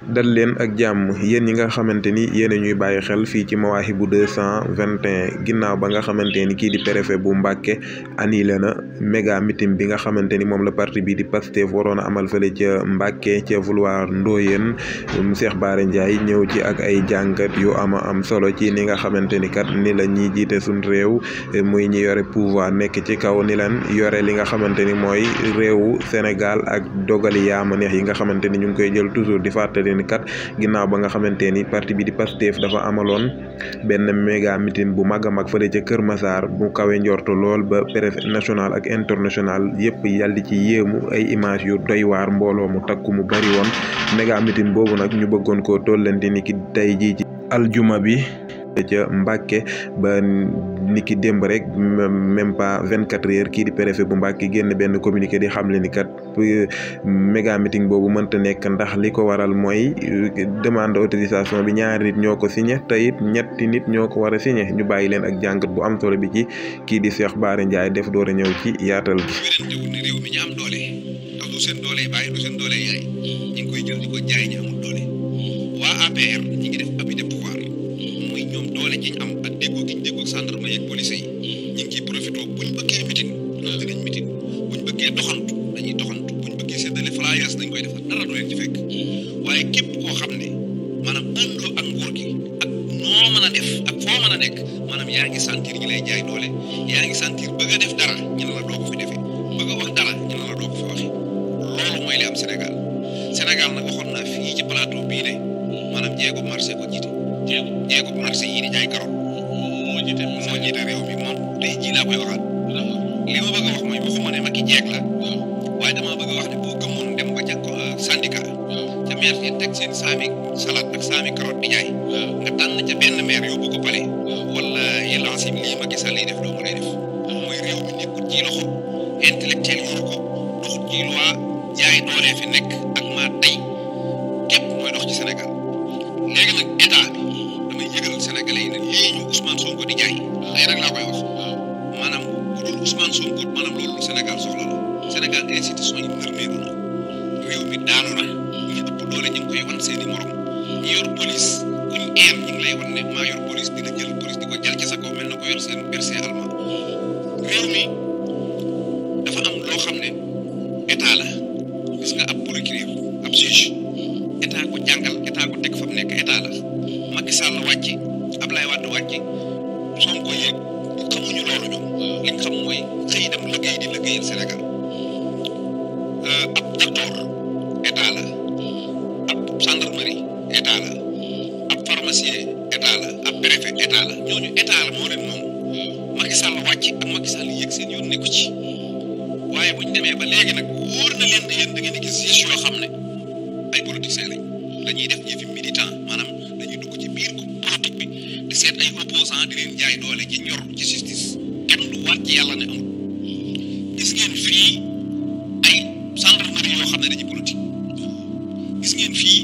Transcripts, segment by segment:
dal leen ak jàmm yéen ñi nga xamante ni yéen a ñuy bàyyi xel fii ci Mawahibou 221 ginnaaw ba nga xamante ni kii di préfet bu Mbàkke annulé na méga meeting bi nga xamante ni moom la parti bi di Pastef waroon a amal fële ca Mbàkke ca vouloir Ndoyeen Cheikh Bara Ndiaye ñëw ci ak ay jàngat yu am solo ci ni nga xamante ni kat ni la ñiy jiite suñ réew muy ñi yore pouvoir nekk ci kaw ni leen yore li nga xamante ni mooy réewu Sénégal ak dogali yaama neex yi nga xamante ni ñu ngi koy jël toujours di fàttali ni kat ginnaaw ba nga xamante ni parti bi di Pastef dafa amaloon benn méga meeting bu mag a mag fële ca Kër Massar bu kawe njortu lool ba préfet national ak international yëpp yàlla di ci yéemu ay image yu doy waar mbooloo mu takku mu bari woon méga meeting boobu nag ñu bëggoon koo tollante ni ki tey jii ci aljuma bi ca Mbàkke ba niki démb rek même pas 24 heures kii di préfet bu Mbàkke génn benn communiqué di xamle ni kat méga meeting boobu mënta nekk ndax li ko waral mooy demande autorisation bi ñaari nit ñoo ko signé te it ñetti nit ñoo ko war a signé ñu bàyyi leen ak jàngat bu am solo bi ci kii di Cheikh Bara Ndiaye def door a ñëw ci yaatal gi. réew mi ñu am doole ndax du seen doole bàyyi du seen doole yaay ñu ngi koy jël di ko jaay ñu amul doole waa APR ñi ngi def abus de pouvoir muy ñoom doole ji ñu am ak déggoo gi ñu déggoo gendarme yeeg police yi ñu ngi ciy profité buñ bëggee mitin dinañ mitin buñ bëggee doxantu dañuy doxantu buñ bëggee séddale flyers dañ koy defar dara du leen ci fekk waaye képp koo xam ne maanaam àndoo ak nguur gi ak noo mën a def ak foo mën a nekk maanaam yaa ngi sentir ñi lay jaay doole yaa ngi sentir bëgg a def dara ñu ne la doo ko fi defee bëgg a wax dara ñu ne la doo ko fi waxee loolu mooy li am Sénégal nag waxoon naa fii ci plateau bii ne maanaam jéego marché ko jiite jéego marché yii di jaay karoot moo jiite réew mi moom tey jii laa koy waxaat li ma bëgg a wax mooy waxuma ne Macky jeeg la waaye damaa bëgg a wax ne boo gëmoon dem ba ca syndicat ca maire yi teg seen saami salade ak saami karoot di jaay nga tànn ca benn maire yóbbu ko pale wala yi lancé lii Macky Sall yi def doo mën a def mooy réew mi nekkul ci loxo intellectuel yoru ko doxul ci loi jaay doole fi nekk ak maa tey képp mooy dox ci Sénégal léegi nag état bi damay yëgal Sénégalais yi ne lii ñu Ousmane Sonko di jaay tey rek laa koy wax maanaam bu dul Ousmane Sonko maanaam loolu Sénégal soxla la Sénégal institution yi nërmeeku na réew mi daanu na ñu ëpp doole ñu ngi koy wan seeni morom ñi yor police ku ñu ñu ngi lay wan ne maa yor police di la jël police di ko jël ci sa kaw mel na ko yor seen berse allemand réew mi dafa am loo xam ne état la gis nga ab procureur ab juge état ko jàngal état ko teg fa mu nekk état la Macky Sall wàcc Ablaye Wade wàcc Sonko yéeg xamuñu loolu ñoom li nga xam mooy xëy dem liggéey di liggéeyal Sénégal ab docteur état la ab gendarmerie état la ab pharmacien état la ab préfet état la ñooñu état la moo leen moom Macky Sall wàcc ak Macky Sall yéeg seen yoon nekku ci waaye bu ñu demee ba léegi nag wóor na leen ne yéen da ngeen di gis juge yoo xam ne ay politiciens lañ dañuy def yëfi militant maanaam dañuy dugg ci biir politique bi di seet ay opposants di leen jaay doole ci ñor ci justice kenn du waat ci yàlla ne amul gis ngeen fii ay gendarmerie yoo xam ne dañuy politique gis ngeen fii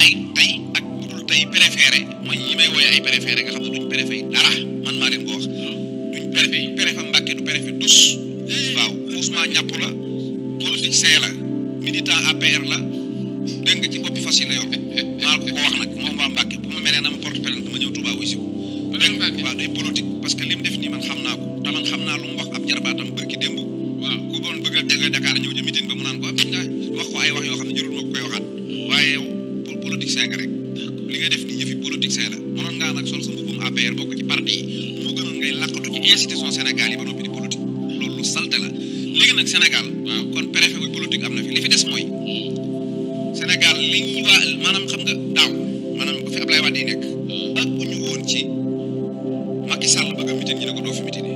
ay tey ak bu dul tey préféré mooy ñi may wooye ay préféré nga xam ne duñ préfet yi dara man maa leen ko wax duñ préfet Mbàkke du préfet dus waaw Ousmane ñàpp la politicien la militant APR la dégg nga ci boppi fas yi la yor maa ko wax nag moom waa Mbàkke bu ma meree na ma porte plainte dama ñëw Touba wuy siw dégg nga waaw day politique parce que li mu def nii man xam naa ko te man xam naa lu mu wax ab jarbaatam bërki démb waaw ku doon bëgg a dégg Dakar ñëw ci meeting ba mu naan ko nga wax ko ay wax yoo xam ne jërul ma ko koy waxaat waaye yow politicien nga rek li nga def nii yëfi politicien la mënoon ngaa nag sol sa mbubbum APR bokk ci parti yi moo gënoon ngay làqatu ci institution Sénégal yi ba noppi di politique loolu salte la léegi nag Sénégal waaw kon préfet buy politique am na fi li fi des mooy Sénégal li ñu waa maanaam xam nga daaw maanaam bu fi Ablaye Wade yi nekk ak bu ñu woon ci Macky Sall bëgg a mitin ñu ne ko doo fi mitine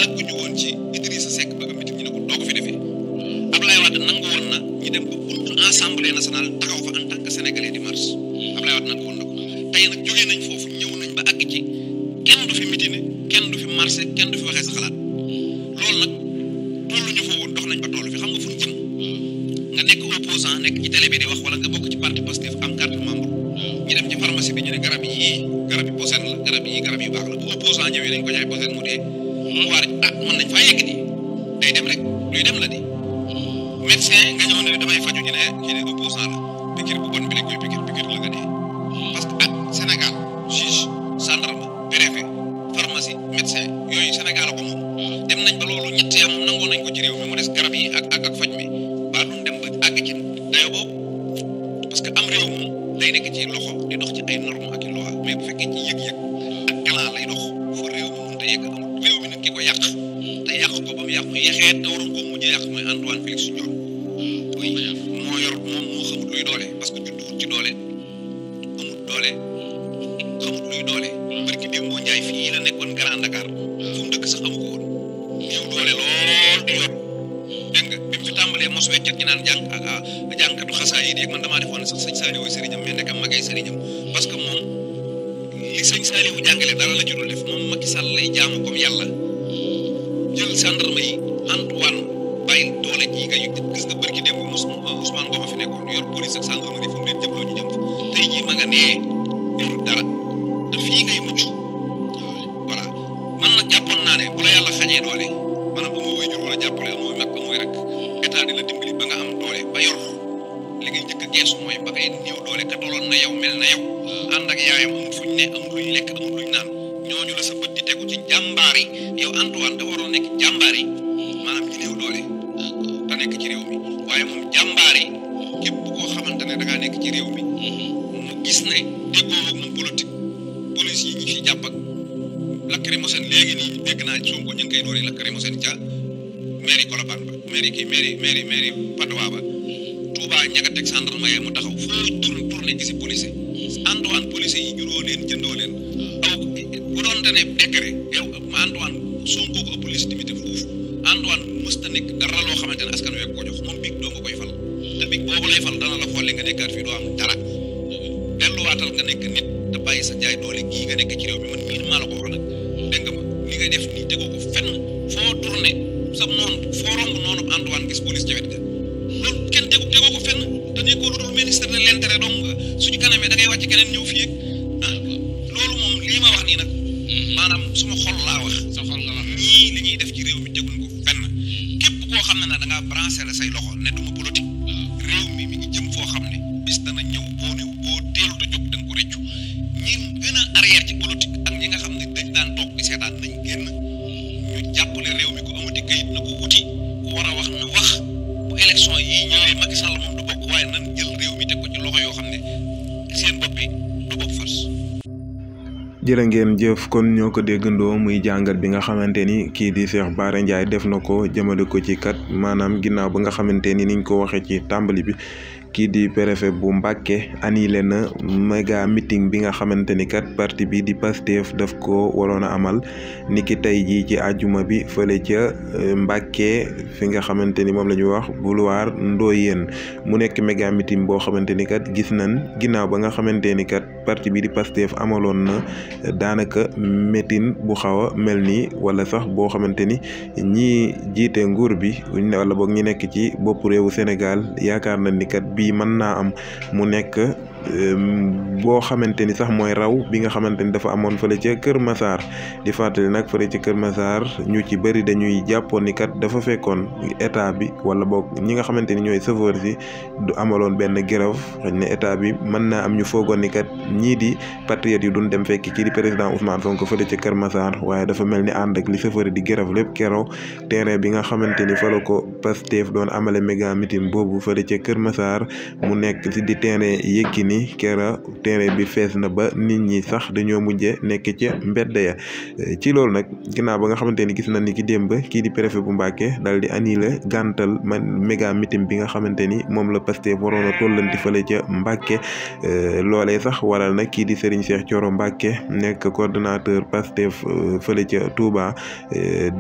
ak bu ñu woon ci Idrissa Seck bëgg a mitin ñu ne ko doo ko fi defee Ablaye Wade nangu woon na ñu dem ba buntu assemblée nationale taxaw fa en tant que sénégalais di marche Ablaye Wade nangu woon na ko tey nag jógee nañ foofu ñëw nañ ba àgg ci kenn du fi mitine kenn du fi marché kenn du fi waxee sa xalaat loolu nag tollu ñu fa woon dox nañ ba toll fi xam nga fu ñu jëm nga nekk opposant nekk ci télé bi di wax wala nga bokk ci parti Pastef am carte membre ñu dem ci pharmacie bi ñu ne garab yi posen la garab yi baax la bu opposant ñëwee dañ ko jaay posen mu dee mu waar mën nañ faa yegg di day dem rek luy dem la di médecin nga ñëw ne damay faju ñu ne kii ne opposant la pikir bu bon bi koy piquet la nga dee parce que ak Sénégal juge gendarme préfet pharmacie médecin yooyu Sénégal ko moom dem nañ ba loolu ñett ya moom nangoo nañ ko ci réew mi mu des garab yi ak faj mi ba duñ dem ba àgg ci dayo boobu parce que am réew moom day nekk ci loxo di dox ci ay normes ak i loi mais bu fekkee ci yëg-yëg ak clan lay dox fu réew mi mënut a yegg amul réew mi nag ki ko yàq te yàq ko ba mu yàqu yexeet te waroon koo mujjee yàq mooy Antoine Félix Diome moo yor moom moo xamut luy doole parce que judduwut ci doole amut doole xamut luy doole barki démb moo njaay fii la nekkoon Grand Dakar fu mu dëkk sax amu ko woon néew doole lool di yor dégg nga bi mu fi tàmbalee mos weccet ñi naan jàngkatu xasaa yi di man damaa defoon ne sax sëñ Saliou sëriñam mais nekkam magay sëriñam parce que moom li sëñ Saliou jàngale dara la ci dul def moom Macky Sall lay jaamu comme yàlla jël gendarme yi Antoine bàyyi doole ji nga gis nga barki démb Ousmane Ngom fi nekkoon yor police ak gendarmerie fu mu leen jëmloo ñu jëm tey jii ma nga nee yorul dara te fii ngay mucc voilà man nag jàppoon naa ne bu la yàlla xañee doole maanaam bu ma woy jur wala jàppale amoo mag amoo rek état di la dimbali ba nga am doole ba yor li ngay njëkk a geesu mooy ba ngay néew doole ka tolloon na yow mel na yow ànd ak yaayam amul fuñ ne amul luñ lekk amul luñ naan ñooñu la sa bët di tegu ci jàmbaar yi yow Antoine da waroon nekk jàmbaar yi maanaam ñi néew doole te nekk ci réew mi waaye moom jàmbaar yi képp koo xamante ne da ngaa nekk ci réew mi mu gis ne déggoo ak moom politique police yi ñi fi jàpp ak lacrymogène léegi nii dégg naa Sonko ñu ngi koy doori lacrymogène ca mairie Colobane ba mairie Padoa ba Touba ña nga teg gendarme mu taxaw foo tourné gisi police Antoine police yi juróo leen jëndoo leen aw bu doon te ne décret yow ma Antoine Sonko ko ëpp légitimité foofu Antoine mës ta nekk dara loo xamante ne askan wi ko jox moom biig doo nga koy fal te biig boobu lay fal dana la xool nga nekkaat fii doo am dara delluwaatal nga nekk nit te bàyyi sa jaay doole gii nga nekk ci réew mi man miin maa la ko wax nag dégg nga ma li nga def nii tegoo ko fenn foo tourné sa noonu foo romb noonu Antoine gis police ca wet ga loolu kenn tegoo ko fenn te nekkoo lu dul ministre de l'intérêt donc suñu kanamee da ngay wàcc keneen ñëw fii ak loolu moom lii ma wax nii nag maanaam suma xol laa wax sa xol nga wax ñii li ñuy def ci réew mi teguñ ko fenn képp koo xam ne nag da ngaa branché la say loxo ne duma politique réew mi mi ngi jëm foo xam ne bis dana ñëw boo teelut a jóg da nga ko rëccu ñi gën a arrière ci politique ak ñi nga xam ne dañ daan toog di seetaan nañ génn ñu jàppale réew mi ko amati kayit na ko wuti ku war a wax na wax bu élection yi ñëwee Macky Sall moom du bokk waaye nan jël réew mi teg ko ci loxo yoo xam ne seen bopp yi du bopp fas. jërë ngeen jëf kon ñoo ko déggandoo muy jàngat bi nga xamante ni kii di Cheikh Bara Ndiaye def na ko jëmale ko ci kat maanaam ginnaaw ba nga xamante ni niñ ko waxee ci tàmbali bi kii di préfet bu Mbacké annulé na méga meeting bi nga xamante ni kat parti bi di Pastef daf ko waroon a amal niki tey jii ci àjjuma bi fële ca Mbacké fi nga xamante ni moom la ñuy wax boulevard Ndoyeen mu nekk méga meeting boo xamante ni kat gis nañ ginnaaw ba nga xamante ni kat parti bi di Pastef amaloon na daanaka meeting bu xaw a mel nii wala sax boo xamante ni ñi jiite nguur bi wala boog ñi nekk ci bopp réewu Sénégal yaakaar nañ ni kat bii mën naa am mu nekk boo xamante ni sax mooy raw bi nga xamante ni dafa amoon fële ca Kër Massar di fàttali nag fële ca Kër Massar ñu ci bëri dañuy jàppoon ni kat dafa fekkoon état bi wala boog ñi nga xamante ni ñooy chauffeur si du amaloon benn grève xëy na état bi mën naa am ñu foogoon ni kat ñii di patriotes yi duñ dem fekk kii di président Ousmane Sonko fële ca Kër Massar waaye dafa mel ni ànd ak li chauffeur di grève lépp keroog terrain bi nga xamante ni fa la ko Pastef doon amale méga meeting boobu fële ca Kër Massar mu nekk si di terrain Yékini kera terrain bi fees na ba nit ñi sax dañoo mujje nekk ca mbedd ya ci loolu nag ginnaaw ba nga xamante ni gis na ni ki démb kii di préfet bu Mbacké daal di annulé gàntal méga meeting bi nga xamante ni moom la Pastef waroon a tollanti fële ca Mbacké loolee sax waral nag kii di Serigne Cheikh Thioro Mbacké nekk coordonnateur Pastef fële ca Touba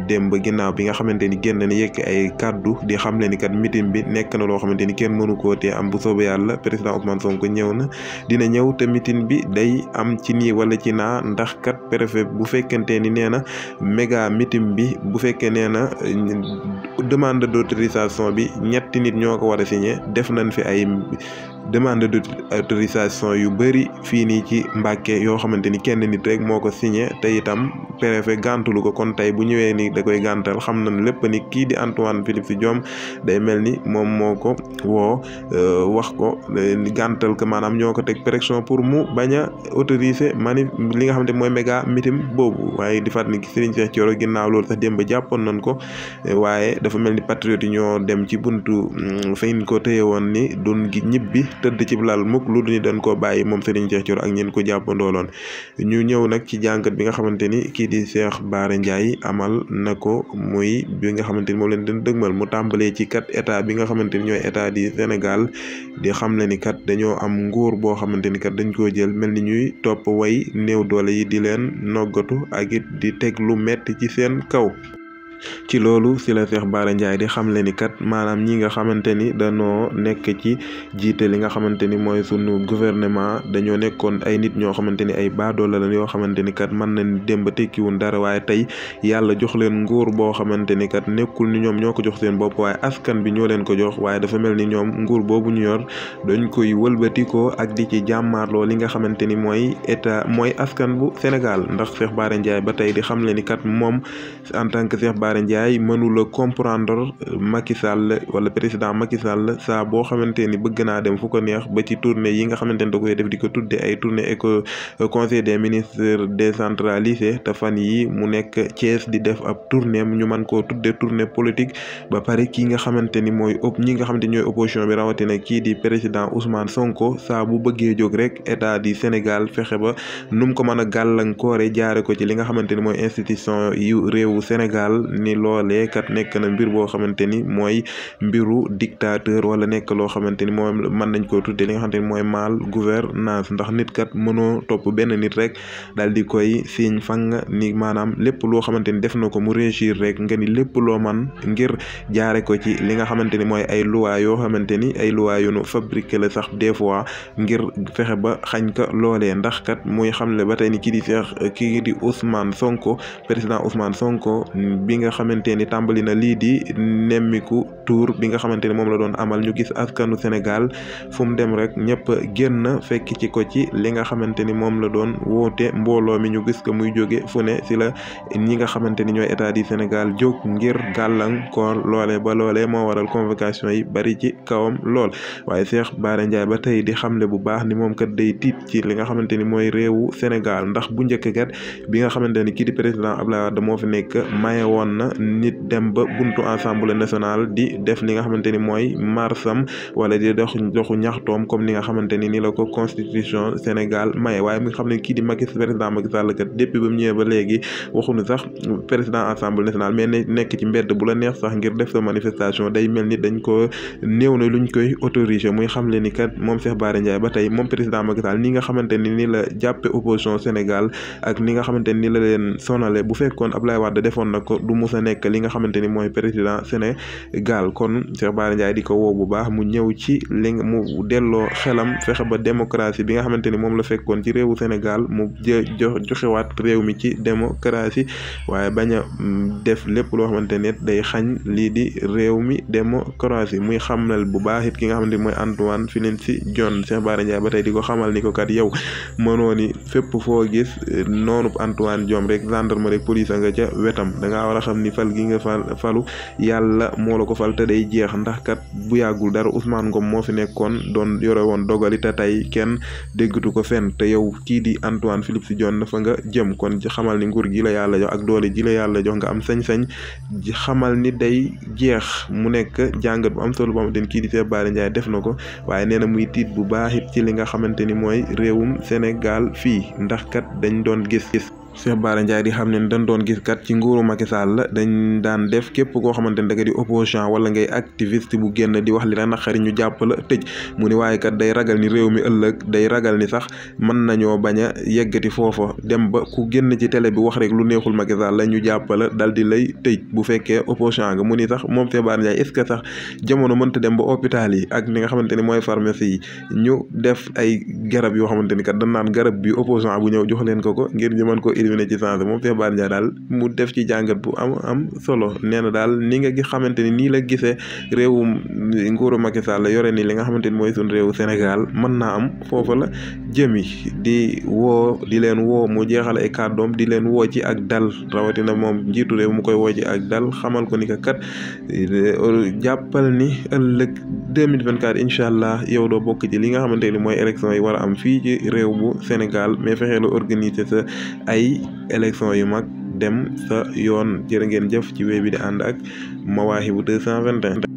démb ginnaaw bi nga xamante ni génn na yëkk ay kaddu di xam le ni kat meeting bi nekk na loo xamante ni kenn mënu koo tee am bu soobee yàlla président Ousmane Sonko ñëw na dina ñëw te meeting bi day am ci nii wala ci naa ndax kat préfet bu fekkente ni nee na méga meeting bi bu fekkee nee na demande d'autorisation bi ñetti nit ñoo ko war a signé def nañ fi ay demande d'autorisation yu bëri fii nii ci Mbàkke yoo xamante ni kenn nit rek moo ko signé te itam préfet gàntulu ko kon tey bu ñëwee ni da koy gàntal xam nañ lépp ni kii di Antoine Félix Diome day mel ni moom moo ko woo wax ko gàntal ko maanaam ñoo ko teg pression pour mu bañ a autoriser li nga xamante mooy méga meeting boobu waaye di fàttali ni Serigne Cheikh Thioro ginnaaw loolu sax démb jàppoon nañ ko waaye dafa mel ni patriote yi ñoo dem ci buntu fañ ko téye woon ni doon gi ñibbi tëdd ci lal mukk lu duñu dañ koo bàyyi moom Serigne Cheikh Thioro ak ñeen ko jàppandooloon ñu ñëw nag ci jàngat bi nga xamante ni kii di Cheikh Bara Ndiaye amal na ko muy bi nga xamante ni moom leen dañ dëgmal mu tàmbalee ci kat état bi nga xamante ni ñooy état di Sénégal di xam le ni kat dañoo am nguur boo xamante ni kat dañ koo jël mel ni ñuy topp way néew doole yi di leen noggatu ak it di teg lu metti ci seen kaw. ci loolu si la Cheikh Bara Ndiaye di xamle ni kat maanaam ñi nga xamante ni dañoo nekk ci jiite li nga xamante ni mooy sunu gouvernement dañoo nekkoon ay nit ñoo xamante ni ay baadoola la yoo xamante ni kat mën nañ dem ba tekkiwun dara waaye tey yàlla jox leen nguur boo xamante ni kat nekkul ni ñoom ñoo ko jox seen bopp waaye askan bi ñoo leen ko jox waaye dafa mel ni ñoom nguur boobu ñu yor dañ koy wëlbatikoo ak di ci jàmmaarloo li nga xamante ni mooy état mooy askan bu Sénégal ndax Cheikh Bara Ndiaye ba tey di xamle ni kat moom en tant que Cheikh Bara Ndiaye mënula comprendre Macky Sall wala président Macky Sall saa boo xamante ni bëgg naa dem fu ko neex ba ci tournée yi nga xamante ni da koy def di ko tudde ay tournée conseil des ministres décentralisé te fan yi mu nekk Thiès di def ab tournée ñu mën koo tudde tournée politique ba pare kii nga xamante ni mooy ñi nga xamante ni ñooy opposition bi rawatina kii di président Ousmane Sonko saa bu bëggee jóg rek état du Sénégal fexe ba nu mu ko mën a gàllankoore jaare ko ci li nga xamante ni mooy institution yu réewu Sénégal ni loolee kat nekk na mbir boo xamante ni mooy mbiru dictateur wala nekk loo xamante ni moom mën nañ koo tuddee li nga xamante ni mooy mal gouvernance ndax nit kat mënoo topp benn nit rek daal di koy siiñ fang ni maanaam lépp loo xamante ni def na ko mu réussir rek nga ni lépp loo man ngir jaare ko ci li nga xamante ni mooy ay loi yoo xamante ni ay loi yu nu fabriqué la sax des fois ngir fexe ba xañ ka loolee ndax kat muy xamle ba tey ni kii di Ousmane Sonko président Ousmane Sonko bi nga xamante ni tàmbali na lii di nemmiku tour bi nga xamante ni moom la doon amal ñu gis askanu Sénégal fu mu dem rek ñëpp génn fekk ci ko ci li nga xamante ni moom la doon woote mbooloo mi ñu gis ko muy jóge fu ne si la ñi nga xamante ni ñooy état du Sénégal jóg ngir gàllankoor loole ba loolee moo waral convocation yi bari ci kawam lool waaye Cheikh Bara Ndiaye ba tey di xamle bu baax ni moom kat day tiit ci li nga xamante ni mooy réewu Sénégal ndax bu njëkk kat bi nga xamante ni kii di président Abdoulaye Wade moo fi nekk maye woon na nit dem ba buntu Assemblée nationale di def li nga xamante ni mooy marsam wala di doxu ñaxtoom comme ni nga xamante ni la ko constitution Sénégal maye waaye mi nga xam ne kii di président Macky Sall kat depuis ba mu ñëwee ba léegi waxuñu sax président Assemblée nationale mais nekk ci mbedd bu la neex sax ngir def sa manifestation day mel ni dañ ko néew na luñ koy autoriser muy xam le ni kat moom Cheikh Bara Ndiaye ba tey moom président Macky Sall ni nga xamante ni la jàppe opposition Sénégal ak ni nga xamante ni la leen sonale bu fekkoon Abdoulaye Wade defoon na ko du musa nekk li nga xamante ni mooy président Sénégal kon Cheikh Bara Ndiaye di ko woo bu baax mu ñëw ci li mu delloo xelam fexe ba démocratie bi nga xamante ni moom la fekkoon ci réewu Sénégal mu joxewaat réew mi ci démocratie waaye bañ a def lépp loo xamante ne day xañ lii di réew mi démocratie muy xamal bu baax it ki nga xamante ni mooy Antoine Félix Diome Cheikh Bara Ndiaye ba tey di ko xamal ni ko kat yow mënoo ni fépp foo gis noonu Antoine Diome rek gendarmerie rek police nga ca wetam da ngaa war a xam ni fal gi nga falu yàlla moo la ko fal te day jeex ndax kat bu yàggul dara Ousmane Ngom moo fi nekkoon doon yore woon dogali te tey kenn déggatu ko fenn te yow kii di Antoine Félix Diome dafa nga jëm kon ci xamal ni nguur gi la yàlla jox ak doole ji la yàlla jox nga am sañ-sañ xamal ni day jeex mu nekk jàngat bu am solo boo xamante ni kii di Cheikh Bara Ndiaye def na ko waaye nee na muy tiit bu baax it ci li nga xamante ni mooy réewum Sénégal fii ndax kat dañ doon gis Cheikh Bara Ndiaye di xam ne dañ doon gis kat ci nguuru Macky Sall dañ daan def képp koo xamante ne da nga di opposant wala ngay activiste bu génn di wax li la naqari ñu jàpp la tëj mu ni waaye kat day ragal ni réew mi ëllëg day ragal ni sax mën nañoo bañ a yeggati foofa dem ba ku génn ci télé bi wax rek lu neexul Macky Sall la ñu jàpp la dal di lay tëj bu fekkee opposant nga mu ni sax moom Cheikh Bara Ndiaye est-ce que sax jamono mënta dem ba hôpital yi ak li nga xamante ni mooy pharmacie yi ñu def ay garab yoo xamante ni kat dañ naan garab bi opposant bu ñëw jox leen ko ngir ñu mën ko discriminer ci sens moom Cheikh Bara Ndiaye daal mu def ci jàngat bu am solo nee na daal ni nga xamante ni nii la gisee réewum nguuru Macky Sall yore ni li nga xamante ni mooy suñ réewu Sénégal mën naa am foofa la jëmi di leen woo mu jeexal ay kàddoom di leen woo ci ak dal rawatina moom njiitu réew mu koy woo ci ak dal xamal ko ni ka kat jàppal ni ëllëg 2024 incha allah yow doo bokk ci li nga xamante ni mooy élection yi war a am fii ci réew bu Sénégal mais fexee la organiser sa ay élection yu mag dem sa yoon jërë ngeen jëf ci wéy bi di ànd ak Mawahibou 221